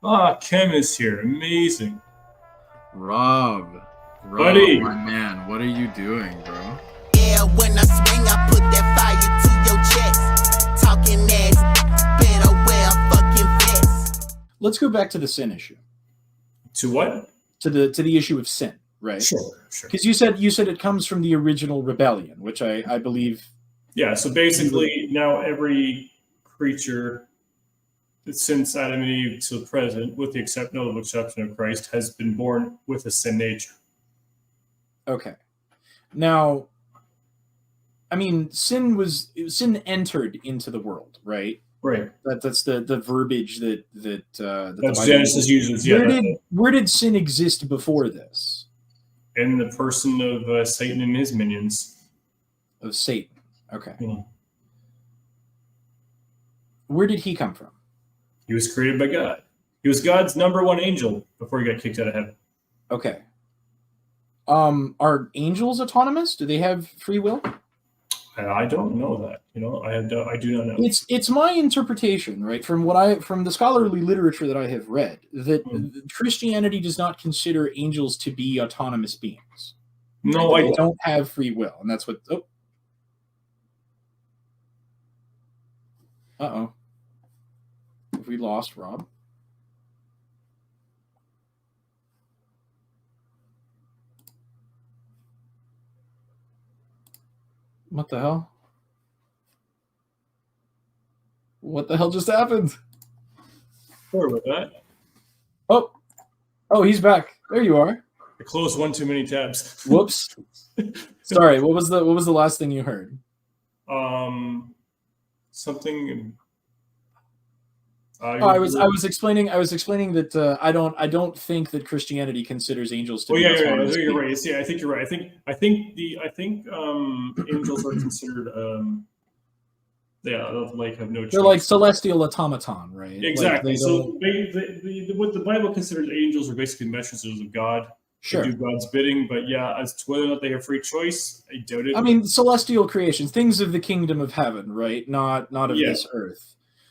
Ah, Kim is here. Amazing. Rob, Buddy. my man, what are you doing, bro? Yeah, when I swing, I put that fire to your chest. Talking ass, better wear a fucking vest. Let's go back to the sin issue. To what? To the issue of sin, right? Sure. Because you said it comes from the original rebellion, which I believe. Yeah, so basically now every creature since Adam and Eve to the present, with the notable exception of Christ, has been born with a sin nature. Okay. Now, I mean, sin entered into the world, right? Right. That's the verbiage that that's Genesis uses. Yeah. Where did sin exist before this? In the person of Satan and his minions. Of Satan. Okay. Yeah. Where did he come from? He was created by God. He was God's number one angel before he got kicked out of heaven. Okay. Are angels autonomous? Do they have free will? I don't know that. I do not know. It's my interpretation, right, from the scholarly literature that I have read, that Christianity does not consider angels to be autonomous beings. No, they don't have free will, and that's what. Oh. Uh-oh. Have we lost Rob? What the hell? What the hell just happened? Sorry about that. Oh, he's back. There you are. I closed one too many tabs. Whoops. Sorry. What was the last thing you heard? Something. I was explaining that I don't think that Christianity considers angels to be. You're right. Yeah, I think you're right. I think angels are considered have no choice. They're like celestial automaton, right? Exactly. What the Bible considers angels are basically messengers of God. Sure. They do God's bidding, but yeah, as to whether or not they have free choice, I doubt it. I mean, celestial creations, things of the kingdom of heaven, right? Not of this earth.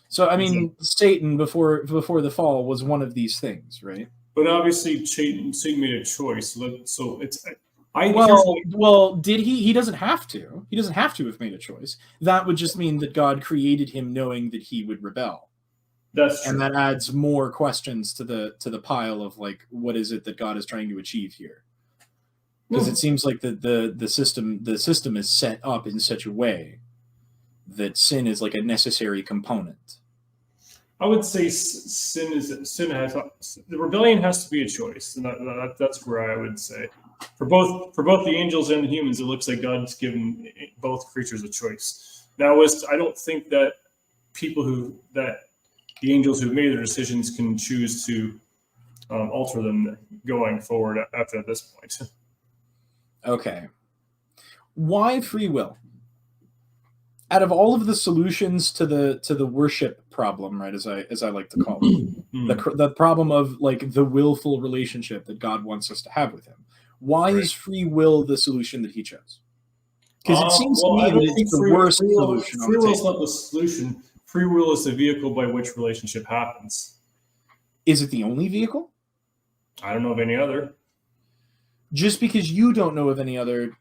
So, I mean, Satan before the fall was one of these things, right? But obviously, Satan made a choice. So it's. Well, did he? He doesn't have to. He doesn't have to have made a choice. That would just mean that God created him knowing that he would rebel. That's true. And that adds more questions to the pile of like, what is it that God is trying to achieve here? Because it seems like the system is set up in such a way that sin is like a necessary component. I would say the rebellion has to be a choice, and that's where I would say for both the angels and the humans, it looks like God's given both creatures a choice. Now, I don't think that the angels who made their decisions can choose to alter them going forward after this point. Okay, why free will? Out of all of the solutions to the worship problem, right, as I like to call it, the problem of like the willful relationship that God wants us to have with him, why is free will the solution that he chose? Because it seems to me that it's the worst solution. Free will is not the solution. Free will is the vehicle by which relationship happens. Is it the only vehicle? I don't know of any other. Just because you don't know of any other,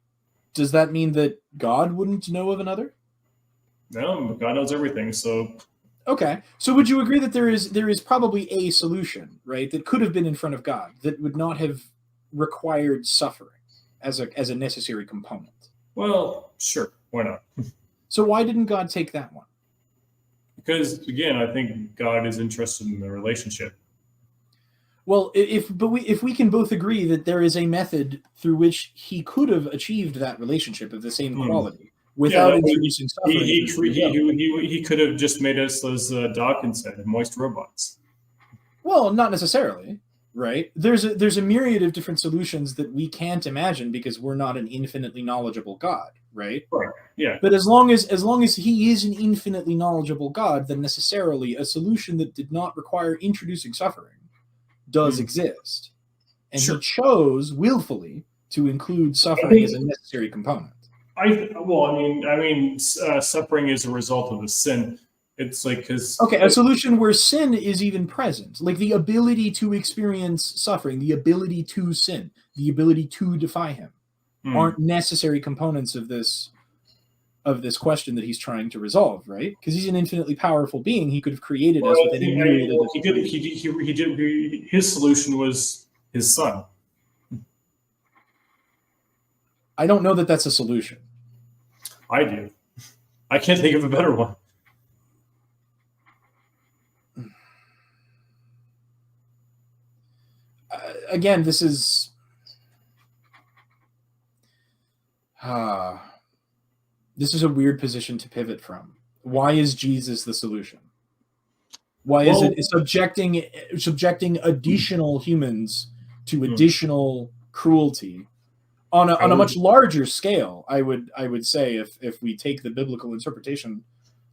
does that mean that God wouldn't know of another? No, God knows everything. So, okay. So, would you agree that there is probably a solution, right, that could have been in front of God that would not have required suffering as a necessary component? Well, sure. Why not? So, why didn't God take that one? Because again, I think God is interested in the relationship. Well, if we can both agree that there is a method through which he could have achieved that relationship of the same quality. Without introducing suffering. He could have just made us, as Dawkins said, moist robots. Well, not necessarily, right? There's a myriad of different solutions that we can't imagine because we're not an infinitely knowledgeable God, right? Right. Yeah. But as long as he is an infinitely knowledgeable God, then necessarily a solution that did not require introducing suffering does exist, and he chose willfully to include suffering as a necessary component. Suffering is a result of the sin. It's like because Okay, a solution where sin is even present, like the ability to experience suffering, the ability to sin, the ability to defy him, aren't necessary components of this question that he's trying to resolve, right? Because he's an infinitely powerful being. He could have created us with any myriad of his solution was his son. I don't know that that's a solution. I do. I can't think of a better one. Again, this is this is a weird position to pivot from. Why is Jesus the solution? Why is it subjecting additional humans to additional cruelty on a much larger scale? I would say if we take the biblical interpretation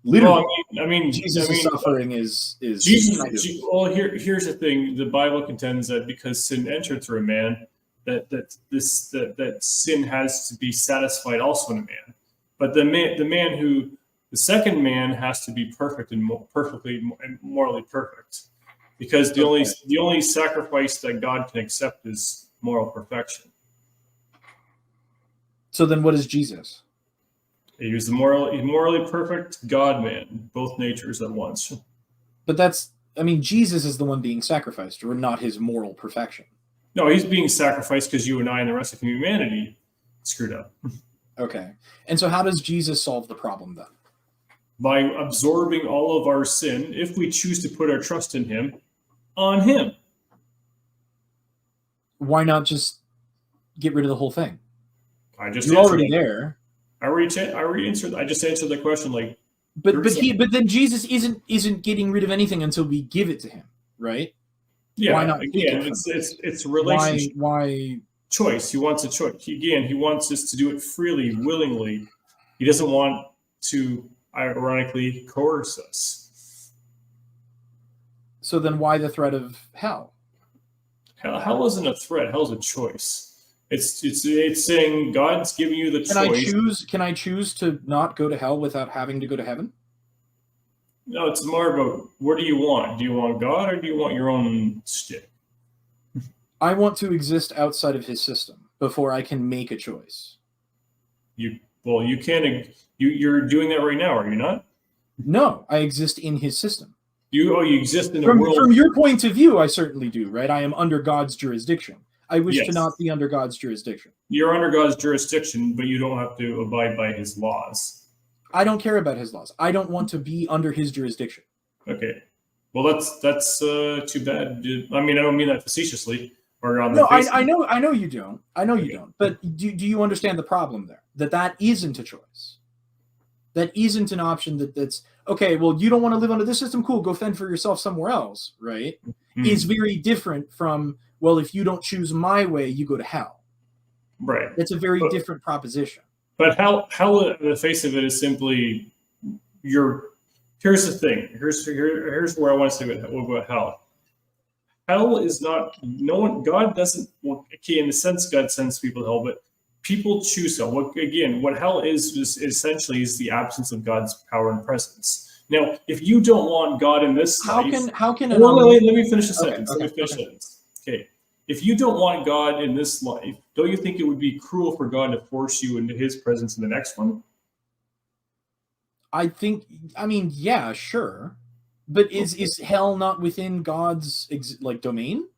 literally, I mean, Jesus' suffering is Jesus. kind of, Well, here's the thing: the Bible contends that because sin entered through a man, that sin has to be satisfied also in a man. But the second man has to be perfect and perfectly and morally perfect, because the only sacrifice that God can accept is moral perfection. So then, what is Jesus? He was the morally perfect God-man, both natures at once. But Jesus is the one being sacrificed, or not his moral perfection. No, he's being sacrificed because you and I and the rest of humanity screwed up. Okay. And so how does Jesus solve the problem then? By absorbing all of our sin, if we choose to put our trust in him, on him. Why not just get rid of the whole thing? You're already there. I already answered. I just answered the question like. But then Jesus isn't getting rid of anything until we give it to him, right? Yeah. Why not? Again, it's a relationship. Why? Choice. He wants a choice. He wants us to do it freely, willingly. He doesn't want to, ironically, coerce us. So then, why the threat of hell? Hell isn't a threat. Hell's a choice. It's saying God's giving you the choice. Can I choose to not go to hell without having to go to heaven? No, it's more about what do you want? Do you want God or do you want your own stick? I want to exist outside of his system before I can make a choice. You can't. You're doing that right now, are you not? No, I exist in his system. You exist in a world. From your point of view, I certainly do, right? I am under God's jurisdiction. I wish to not be under God's jurisdiction. You're under God's jurisdiction, but you don't have to abide by his laws. I don't care about his laws. I don't want to be under his jurisdiction. Okay. Well, that's too bad. I mean, I don't mean that facetiously. No, I know you don't. I know you don't. But do you understand the problem there? That isn't a choice. That isn't an option that's okay. Well, you don't want to live under this system. Cool, go fend for yourself somewhere else. Right? Is very different from, well, if you don't choose my way, you go to hell. Right. That's a very different proposition. But hell, the face of it is simply Here's the thing. Here's where I want to say about hell. Hell is not. No one. God doesn't. Well, okay, in the sense God sends people to hell, but people choose hell. What hell is essentially is the absence of God's power and presence. Now, if you don't want God in this life, how can let me finish the sentence. Okay. Okay. If you don't want God in this life, don't you think it would be cruel for God to force you into his presence in the next one? Yeah, sure. But is hell not within God's domain?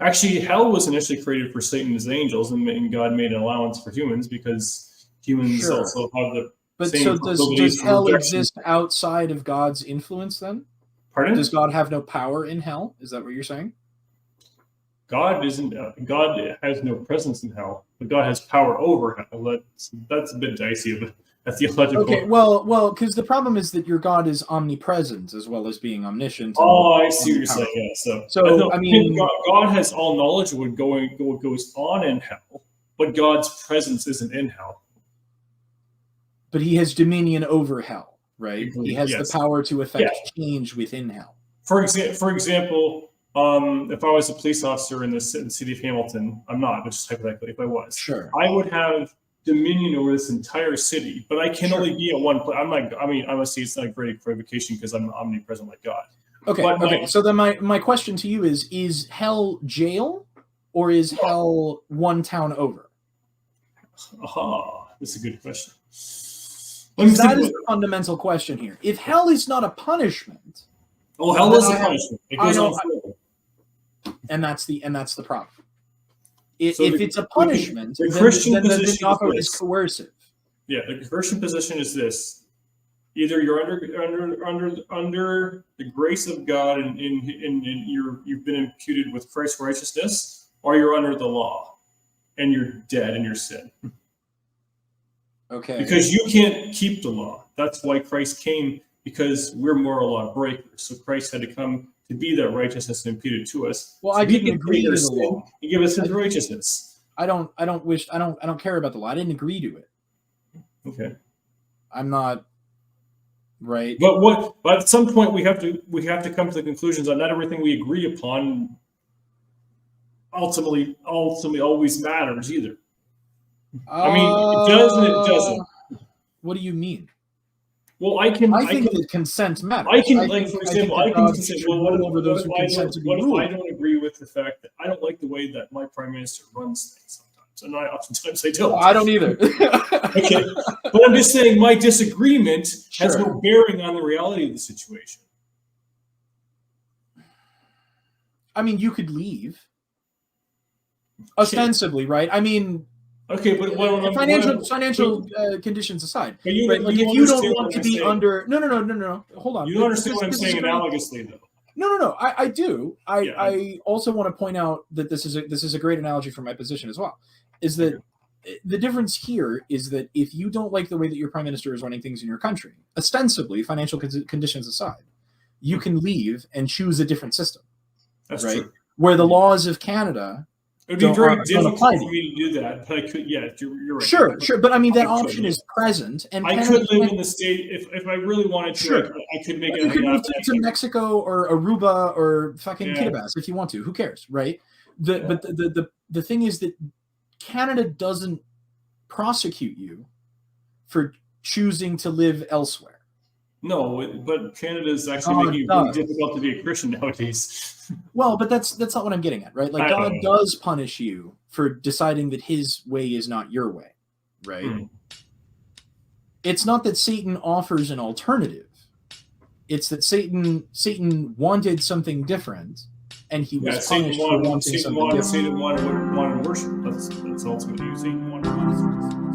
Actually, hell was initially created for Satan and his angels, and God made an allowance for humans because humans also have the same. But so does hell exist outside of God's influence then? Pardon? Does God have no power in hell? Is that what you're saying? God isn't. God has no presence in hell, but God has power over hell. That's a bit dicey of a theological. Okay, well, because the problem is that your God is omnipresent as well as being omniscient. Oh, I see what you're saying. Yeah, so God has all knowledge of what goes on in hell, but God's presence isn't in hell. But he has dominion over hell, right? He has the power to affect change within hell. For example. If I was a police officer in the city of Hamilton, I'm not, but just hypothetically, if I was, sure, I would have dominion over this entire city, but I can only be at one place. I'm like, I mean, obviously, it's not a great equivocation because I'm omnipresent like God. Okay. But Okay. So then my question to you is hell jail or is hell one town over? Aha, that's a good question. Let me That think is about the fundamental question here. If hell is not a punishment, Oh, hell then is a I have- punishment. It I goes know- on forever. and that's the problem. So If the- it's a punishment, the then, Christian then the position offer is is this. coercive. Yeah, the Christian position is this: either you're under the grace of God, and you've been imputed with Christ's righteousness, or you're under the law, and you're dead in your sin. Okay. Because you can't keep the law. That's why Christ came, because we're moral law breakers. So Christ had to come to be that righteousness imputed to us. Well, so I we didn't can agree take our to the sin law. and give us his righteousness. I don't care about the law. I didn't agree to it. Okay. I'm not right. But at some point we have to come to the conclusions that not everything we agree upon ultimately always matters either. I mean, it does and it doesn't. What do you mean? Well, I think that consent matters. I can, I like, think- for I think example, that I can God say, should well, rule over those who what if consent to be what if ruled. I don't agree with the fact that I don't like the way that my prime minister runs things sometimes, and oftentimes I don't. I don't either. Okay, but I'm just saying my disagreement has Sure. no bearing on the reality of the situation. I mean, you could leave. Ostensibly, right? I mean, Okay, but financial conditions aside, But you, right? Like you if you don't understand want what to I'm be saying. under, no. Hold on. You don't understand what I'm This is saying great. analogously, though. No. I do. Yeah. I also want to point out that this is a great analogy for my position as well. Is that the difference here is that if you don't like the way that your prime minister is running things in your country, ostensibly financial conditions aside, you can leave and choose a different system. That's right? true. Where the laws of Canada It would be very don't difficult apply for to me to do that, but I could. Yeah, you're right. Sure. But I mean, that I could, option yeah. is present, and I Canada could live in the state if I really wanted to. Sure. I could make it. You could move to Mexico or Aruba or fucking Yeah. Kiribati if you want to. Who cares, right? But the thing is that Canada doesn't prosecute you for choosing to live elsewhere. No, but Canada is actually God making it really does. difficult to be a Christian nowadays. Well, but that's not what I'm getting at, right? Like I God know. does punish you for deciding that His way is not your way, right? Hmm. It's not that Satan offers an alternative. It's that Satan wanted something different, and he was punished for wanting something different. Satan wanted worship. That's ultimately Satan wanted.